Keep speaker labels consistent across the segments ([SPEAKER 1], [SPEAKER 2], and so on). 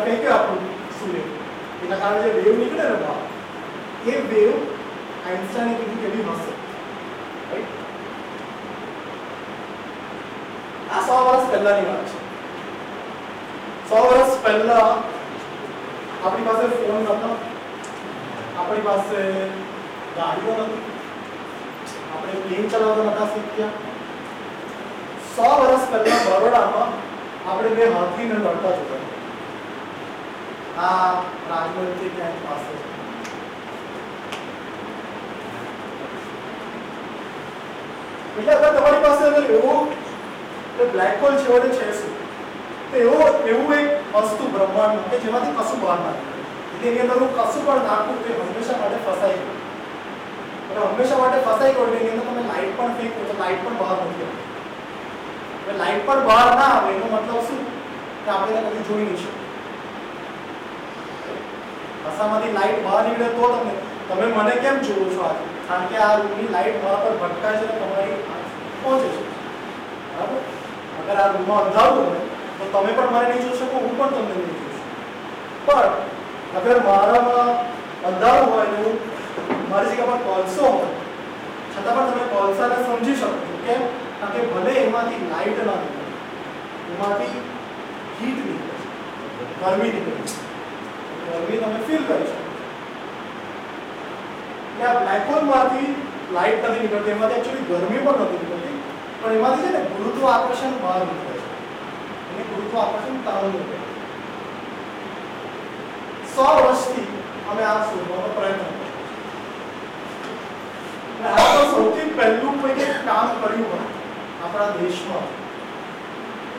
[SPEAKER 1] કઈ કે આપણું સૂર્ય એના કારણે જે વેવ નીકળે ને બહાર એ વેવ આઇન્સ્ટાઈને કીધું કેવી હશે રાઈટ આ 100 વર્ષ પહેલાની વાત છે 100 વર્ષ પહેલા આપણી પાસે ફોન નહોતો આપણી પાસે ગાડીઓ નથી આપણે પ્લેન ચલાવતા નતા શીખ્યા 100 વર્ષ પહેલા બરોડામાં આપણે બે હાથીને લડતા જોયા આ રાજમહેલથી ક્યાંક પાસે છે એટલે અગર તમારી પાસે અગર એવો બ્લેક હોલ છેવટે છે શું તો એવું એક વસ્તુ બ્રહ્માંડમાં કે જેમાંથી કશું બહાર ના નીકળે એની અંદર હું કશું પણ નાખું તે હંમેશા માટે ફસાઈ ગયું અને હંમેશા માટે ફસાઈ ગયું એની અંદર તમે લાઇટ પણ ફેંકો તો લાઇટ પણ બહાર નથી આવતી હવે લાઇટ પણ બહાર ના આવે એનો મતલબ શું કે આપણે એને કદી જોઈ નહીં શકીએ ફસામાંથી લાઇટ બહાર નીકળે તો તમે મને કેમ જોવો છો આજે કારણ કે આ રૂમની લાઇટ મારા પર ભટકાય છે અને તમારી પહોંચે છે બરાબર અગર આ રૂમમાં અંધારું હોય તો તમે પણ મને નહીં જોઈ શકો હું પણ તમને નહીં જોઈ શકું પણ અગર મારામાં અંધારું હોય ને મારી જગ્યા પર કોલસો હોય છતાં પણ તમે કોલસાને સમજી શકો છો કેમ કારણ કે ભલે એમાંથી લાઇટ ના નીકળે એમાંથી હીટ નીકળે ગરમી નીકળે ગરમી તમે ફીલ કરી શકો એટલે આ બ્લેક હોલમાંથી લાઇટ નથી નીકળતી એમાંથી એકચ્યુઅલી ગરમી પણ નથી નીકળતી પણ એમાંથી છે ને ગુરુત્વાકર્ષણ બહાર નીકળે છે એને ગુરુત્વાકર્ષણ તરંગ નીકળે 100 વર્ષથી અમે આ શોધવાનો પ્રયત્ન કર્યો આ તો સૌથી પહેલું કોઈ કામ કર્યું હોય આપણા દેશમાં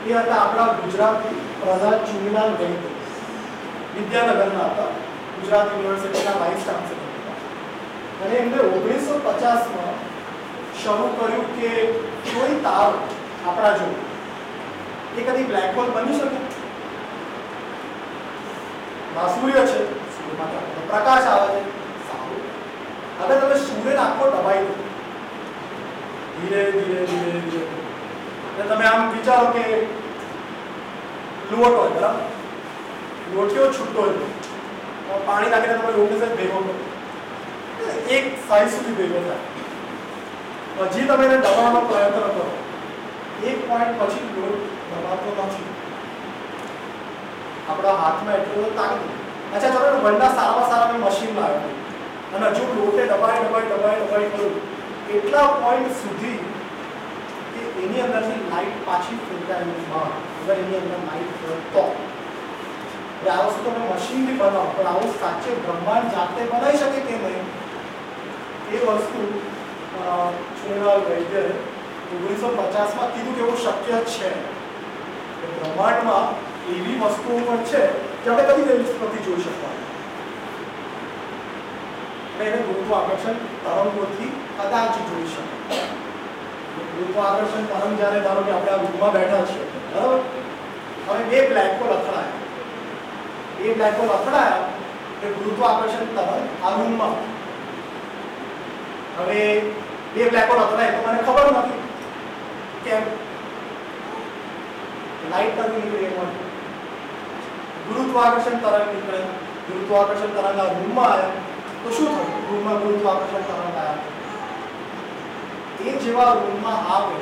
[SPEAKER 1] એ હતા આપણા ગુજરાતી પ્રહલાદ ચુનીલાલ ગણિત વિદ્યાનગરના હતા ગુજરાત યુનિવર્સિટીના વાઇસ ચાન્સેલર હતા અને એમને 1950માં શરૂ કર્યું કે કોઈ તાર આપણા જો એ કદી બ્લેક હોલ બની શકે સૂર્ય છે સૂર્યમાં પ્રકાશ આવે છે સારું અગર તમે સૂર્યને આખો દબાઈ દો ધીરે ધીરે ધીરે ધીરે અને તમે આમ વિચારો કે લોટ હોય બરાબર લોટ કેવો છૂટો હોય પાણી નાખીને તમે લોટને સાહેબ ભેગો કરો એક સાઈઝ સુધી ભેગો થાય હજી તમે એને દબાવવાનો પ્રયત્ન કરો એક પોઈન્ટ પછી લોટ દબાતો નથી આપણા હાથમાં એટલું તાકત અચ્છા ચલો વંડા સારામાં સારા મેં મશીન લાવ્યો અને હજુ લોટે દબાઈ કરું એટલા પોઈન્ટ સુધી કે એની અંદરથી લાઇટ પાછી ફેંકાયેલી બહાર અગર એની અંદર લાઇટ હોય તો આ વસ્તુ તમે મશીનથી બનાવો પણ આવું સાચે બ્રહ્માંડ જાતે બનાવી શકે કે નહીં એ વસ્તુ ચુનીલાલ વૈદ્યએ 1950માં કીધું કે એવું શક્ય છે કે બ્રહ્માંડમાં એવી વસ્તુઓ પણ છે જે આપણે કદી નથી જોઈ શકતા એને ગુરુત્વાકર્ષણ તરંગોથી કદાચ જોઈ શકાય ગુરુત્વાકર્ષણ તરંગ જ્યારે ધારો કે આપણે આ રૂમમાં બેઠા છીએ બરાબર હવે બે બ્લેક હોલ અથડાયા કે ગુરુત્વાકર્ષણ તરંગ આ રૂમમાં હવે બે બ્લેક હોલ અથડાય તો મને ખબર નથી કેમ લાઇટ નથી નીકળી એમાંથી ગુરુત્વાકર્ષણ તરંગ નીકળે ગુરુત્વાકર્ષણ તરંગ આ રૂમમાં આવ્યા તો શું થયું રૂમમાં ગુરુત્વાકર્ષણ તરંગ આવ્યા એ જેવા રૂમમાં આવે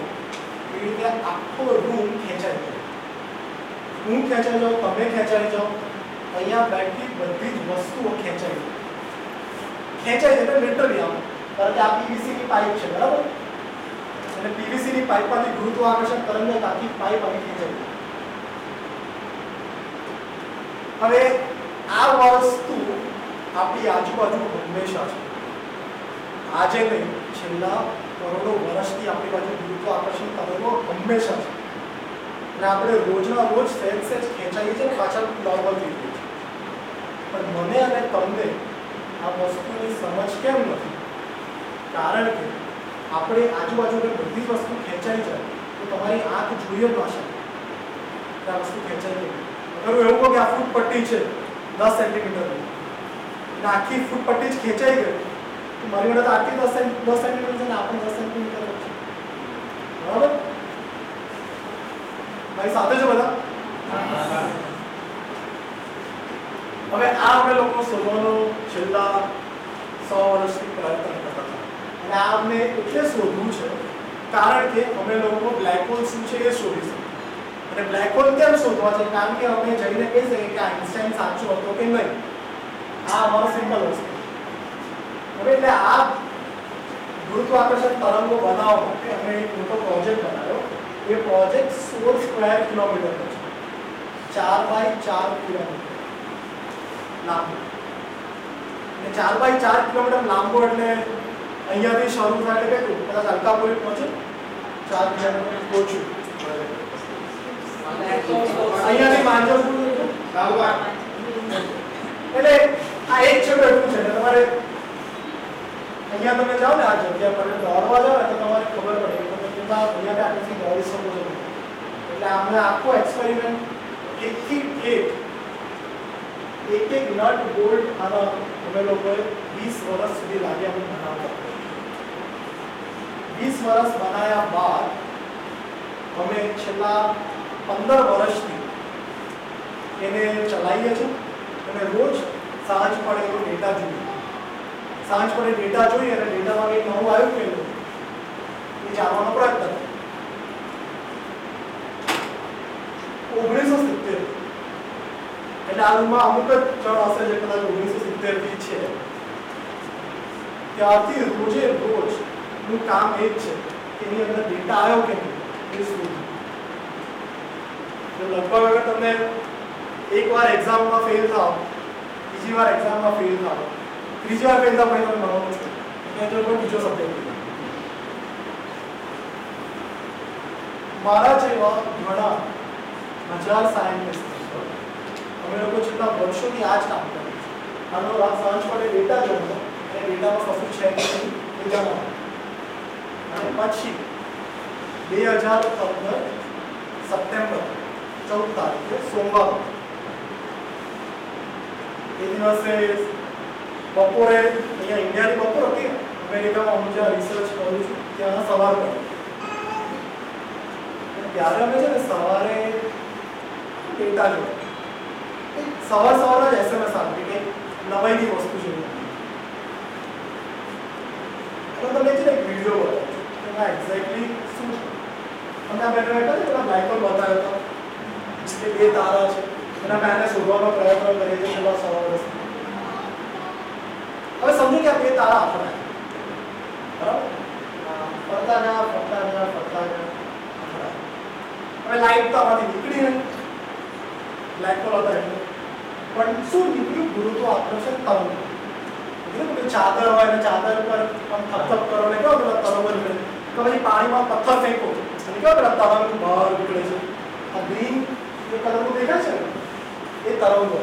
[SPEAKER 1] એ રીતે આખો રૂમ ખેંચાઈ જાય હું ખેંચાઈ જાઉં તમે ખેંચાઈ જાઓ અહીંયા બેઠી બધી જ વસ્તુઓ ખેંચાઈ જાય એટલે લિટરલી આમ કારણ કે આ પીવીસીની પાઇપ છે બરાબર અને પીવીસીની પાઇપમાંથી ગુરુત્વાકર્ષણ તરંગને આખી પાઇપ અહીં ખેંચાઈ હવે આ વસ્તુ આપણી આજુબાજુ હંમેશા છે આજે નહીં છેલ્લા કરોડો વર્ષથી આપણી બાજુ ગુરુત્વાકર્ષણ તરંગો હંમેશા છે અને આપણે રોજના રોજ સહેજ ખેંચાઈએ છીએ પાછળ નોર્મલ થઈ ગયું છે પણ મને અને તમને આ વસ્તુની સમજ કેમ નથી કારણ કે આપણે આજુબાજુ બધી જ વસ્તુ ખેંચાઈ જાય તો તમારી આંખ જોઈએ જ ના શકે કે આ વસ્તુ ખેંચાઈ ગઈ અગર હું એવું કહું કે આ ફૂટ પટ્ટી છે 10 સેન્ટીમીટરની અને આખી ફૂટ પટ્ટી જ ખેંચાઈ ગઈ તો મારી માટે તો આટલી 10 સેન્ટીમીટર છે ને આપણે 10 સેન્ટીમીટર છે બરાબર મારી સાથે છે બધા હવે આ અમે લોકો શોધવાનો છેલ્લા 100 વર્ષથી પ્રયત્ન કરતા હતા અને આ અમને એટલે શોધવું છે કારણ કે અમે લોકો બ્લેક હોલ શું છે એ શોધીશું અને બ્લેક હોલ કેમ શોધવા છે કારણ કે અમે જઈને કહી શકીએ કે આઇન્સ્ટાઈન સાચો હતો કે નહીં આ અમારો સિમ્પલ વસ્તુ હવે એટલે આ ગુરુત્વાકર્ષણ તરંગો બનાવવા માટે અમે એક મોટો પ્રોજેક્ટ બનાવ્યો એ પ્રોજેક્ટ 16 સ્ક્વેર કિલોમીટર છે 4x4 કિલોમીટર લાંબો અને 4x4 કિલોમીટર લાંબો એટલે અહીંયાથી શરૂ થાય એટલે કેટલું કદાચ અલકાપુરી પહોંચે 4 કિલોમીટર પહોંચ્યું અહીંયાથી માંજરપુર એટલે આ એક છેડો એટલું છે એટલે તમારે અહીંયા તમે જાઓ ને આ જગ્યા પર દોડવા જાઓ તો તમારે ખબર પડે કે તમે કેટલા અહીંયા આટલી દોડી શકો છો એટલે આપણે આખો એક્સપેરિમેન્ટ એકથી એક નટ બોલ્ટ આના અમે લોકોએ 20 વર્ષ સુધી લાગ્યા અમે બનાવતા 20 વર્ષ બનાવ્યા બાદ અમે છેલ્લા 15 વર્ષથી એને ચલાવીએ છીએ અને રોજ સાંજ પડે એનો ડેટા જોઈએ સાંજ પડે ડેટા જોઈએ અને ડેટામાં કંઈક નવું આવ્યું કે નહીં એ જાણવાનો પ્રયત્ન કરીએ 1970 એટલે આ રૂમમાં અમુક જ જણ હશે જે કદાચ 1970 થી છે ત્યારથી રોજે રોજનું કામ એ જ છે કે એની અંદર ડેટા આવ્યો કે નહીં એ શોધવું લગભગ અગર તમને એકવાર એક્ઝામમાં ફેલ થાવ બીજી વાર એક્ઝામમાં ફેલ થાવ ત્રીજી વાર ફેલ થાવ પછી તમે ભણવાનું છો એટલે તો કોઈ બીજો સબ્જેક્ટ મારા જેવા ઘણા હજાર સાયન્ટિસ્ટ અમે લોકો છેલ્લા વર્ષોથી આ જ કામ કરીએ છીએ આનો સાંજ પડે ડેટા જોવાનો અને ડેટામાં કશું છે કે નહીં એ જાણવાનું અને પછી 2015 સપ્ટેમ્બર 14 તારીખે સોમવાર એ દિવસે બપોરે અહીંયા ઇન્ડિયાની બપોર હતી અમેરિકામાં હું જ્યાં રિસર્ચ કરું છું ત્યાં સવાર પડે ત્યારે અમે છે ને સવારે ડેટા જોયો સવારના જ એસએમએસ આવી કે નવાઈની વસ્તુ છે તો તમને છે ને એક વિડીયો બતાવ્યો એમાં એક્ઝેક્ટલી શું છે અમે આ બેઠા બેઠા પેલા બ્લેક હોલ બતાવ્યો હતો કે બે તારા છે એના મેં એને શોધવાનો પ્રયત્ન કરીએ છીએ છેલ્લા 100 વર્ષથી હવે સમજો કે આ બે તારા આપણે બરાબર ફરતા ગયા હવે લાઈટ તો આમાંથી નીકળી નહીં બ્લેક હોલ હતા એટલે પણ શું નીકળ્યું ગુરુત્વાકર્ષણ તરંગ એટલે ચાદર હોય ને ચાદર પર આમ થપથપ કરો ને કેવા પેલા તરંગો નીકળે તો પછી પાણીમાં પથ્થર ફેંકો અને કેવા પેલા તરંગ બહાર નીકળે છે આ ગ્રીન જે કલરનો દેખાય છે ને એ તરંગો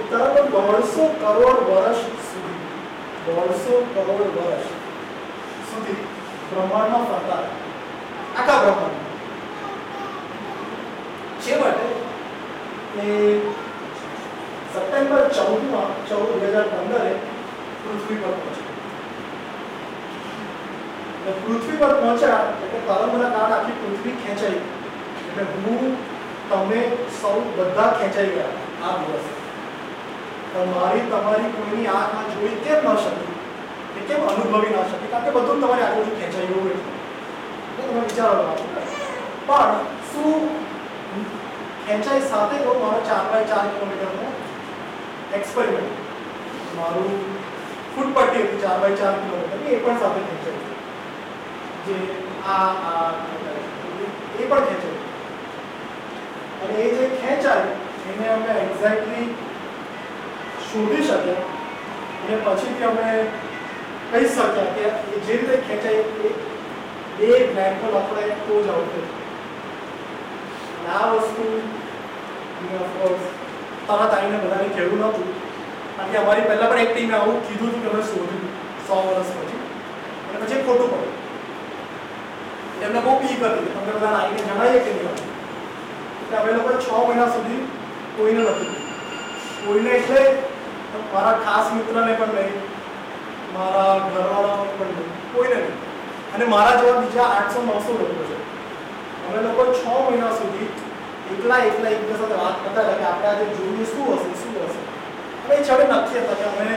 [SPEAKER 1] 150 કરોડ વર્ષ સુધી બ્રહ્માંડમાં ફરતા આખા બ્રહ્માંડ છેવટે એ સપ્ટેમ્બર 14 2015 પૃથ્વી પર પહોંચ્યા પૃથ્વી પર પહોંચ્યા એટલે તરંગોના કારણે આખી પૃથ્વી ખેંચાઈ એટલે હું તમે સૌ બધા ખેંચાઈ ગયા આ દિવસે પણ તમારી કોઈની આંખ આ જોઈ કેમ ન શકી એ કેમ અનુભવી ન શકી કારણ કે બધું તમારી આજુબાજુ ખેંચાઈ ગયું એટલે તમે વિચારો પણ શું ખેંચાઈ સાથે તો મારો 4x4 કિલોમીટરનો એક્સપેરિમેન્ટ મારું ફૂટપટ્ટી હતી 4x4 કિલોમીટરની એ પણ સાથે ખેંચાઈ જે આ એ પણ ખેંચાઈ અને એ જે ખેંચાય એને અમે એક્ઝેક્ટલી શોધી શક્યા અને પછીથી અમે કહી શક્યા કે એ જે રીતે ખેંચાય એ બ્લેક હોલ આપણે તો જ આવશે આ વસ્તુ ઓફકોર્સ તરત આવીને બધાને કહેવું નહોતું કારણ કે અમારી પહેલાં પણ એક ટીમે આવું કીધું હતું કે અમે શોધ્યું 100 વર્ષ પછી અને પછી ખોટું પડ્યું એમને બહુ પી કરી તમને બધાને આવીને જણાવીએ કે નહીં એટલે અમે લોકો 6 મહિના સુધી કોઈને નથી કોઈને એટલે મારા ખાસ મિત્રને પણ નહીં મારા ઘરવાળાને પણ નહીં કોઈને નહીં અને મારા જેવા બીજા 800-900 લોકો છે અમે લોકો 6 મહિના સુધી એકલા એકબીજા સાથે વાત કરતા હતા કે આપણે આજે જોયું શું હશે હવે એ છેડે નક્કી હતા કે અમે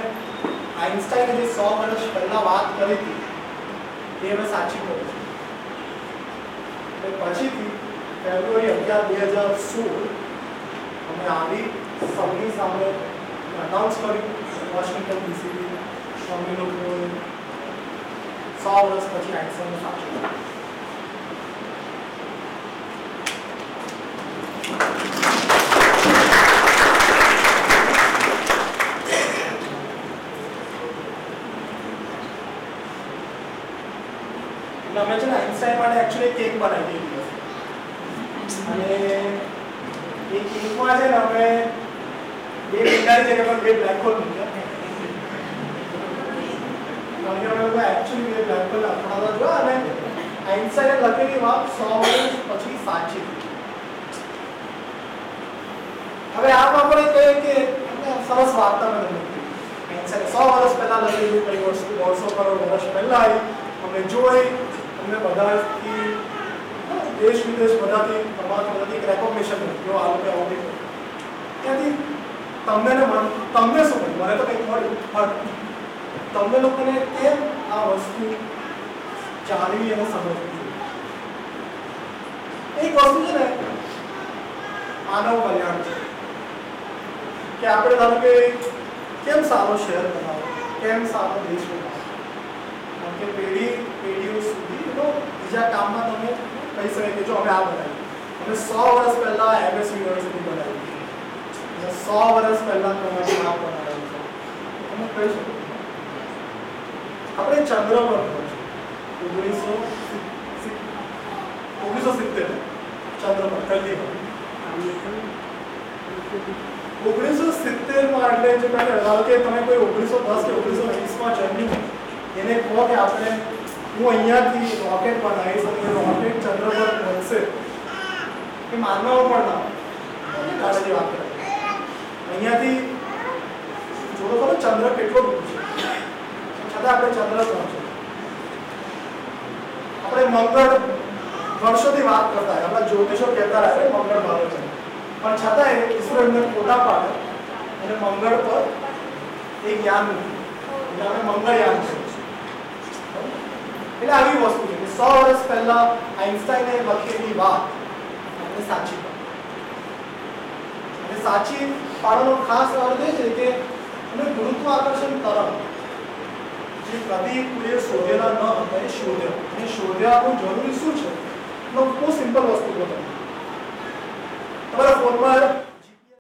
[SPEAKER 1] આઇન્સ્ટાઈને જે 100 વર્ષ પહેલા વાત કરી હતી એ હવે સાચી કરી છે એટલે પછીથી ફેબ્રુઆરી 11 2016 અમે આવી સૌની સામે અનાઉન્સ કર્યું વોશિંગ્ટન ડીસી અમે લોકો 100 વર્ષ પછી આઇન્સ્ટાઈને સાચું અમે છે ને આઇન્સ્ટાઈન માટે એક્ચ્યુઅલી કેક બનાવી દીધી અને એ કેકમાં છે ને અમે બે પિંડાની જગ્યા પર બે બ્લેક હોલ મૂક્યા કારણ કે અમે લોકો એક્ચ્યુઅલી બે બ્લેક હોલ અથડાતા જોયા અને આઇન્સ્ટાઈને લખેલી વાત 100 વર્ષ પછી સાચી હવે આ બાબતે કહે કે સરસ વાર્તા મેં તમને આઇન્સ્ટાઈને 100 વર્ષ પહેલા લખેલું કઈ વસ્તુ 150 કરોડ વર્ષ પહેલા આવી અમે જોઈ અમને બધાથી દેશ વિદેશ બધાથી બધાથી રેકોગ્નિશન મળ્યું આ લોકો ઓડિટ ત્યાંથી તમને શું મળ્યું મને તો કંઈક મળ્યું પણ તમને લોકોને કેમ આ વસ્તુ જાણવી અને સમજવી એક વસ્તુ છે ને માનવ કલ્યાણ છે કે આપણે ધારો કે કેમ સારો શહેર બનાવો કેમ સારો દેશ બનાવો કારણ કે પેઢીઓ સુધી બીજા કામમાં તમે કહી શકાય કે જો અમે આ બનાવ્યું અમે 100 વર્ષ પહેલા એમએસ યુનિવર્સિટી બનાવી અને 100 વર્ષ પહેલા તમે આ બનાવ્યું તમે કહી શકો આપણે ચંદ્ર પર 1970 ચંદ્ર પર કલ્લી 1970 માં એટલે જે ધારો કે તમે કોઈ 1910 કે 1920 માં જન્મ્યું એને કહો કે આપણે હું અહીંયાથી રોકેટ બનાવીશ અને રોકેટ ચંદ્ર પર પહોંચશે એ માનવા પણ ના કાળજી વાત કરે અહીંયાથી જોડો ખરો ચંદ્ર કેટલો દૂર છે છતાં આપણે ચંદ્ર પહોંચે આપણે મંગળ વર્ષોથી વાત કરતા આપણા જ્યોતિષો કહેતા રહે મંગળ ભાવે છે પણ છતાંય ઈશ્વર એમને ફોટા પાડે અને મંગળ પર એક યાન મૂકી એટલે આપણે મંગળયાન છે એટલે આવી વસ્તુ છે કે 100 વર્ષ પહેલા આઇન્સ્ટાઈને લખેલી વાત આપણે સાચી અને સાચી પાડવાનો ખાસ અર્થ એ છે કે અમે ગુરુત્વાકર્ષણ તરંગ જે પ્રદીપે શોધેલા ન હતા એ શોધ્યા અને શોધવાનું જરૂરી શું છે બહુ સિમ્પલ વસ્તુ છે તમારા ફોનમાં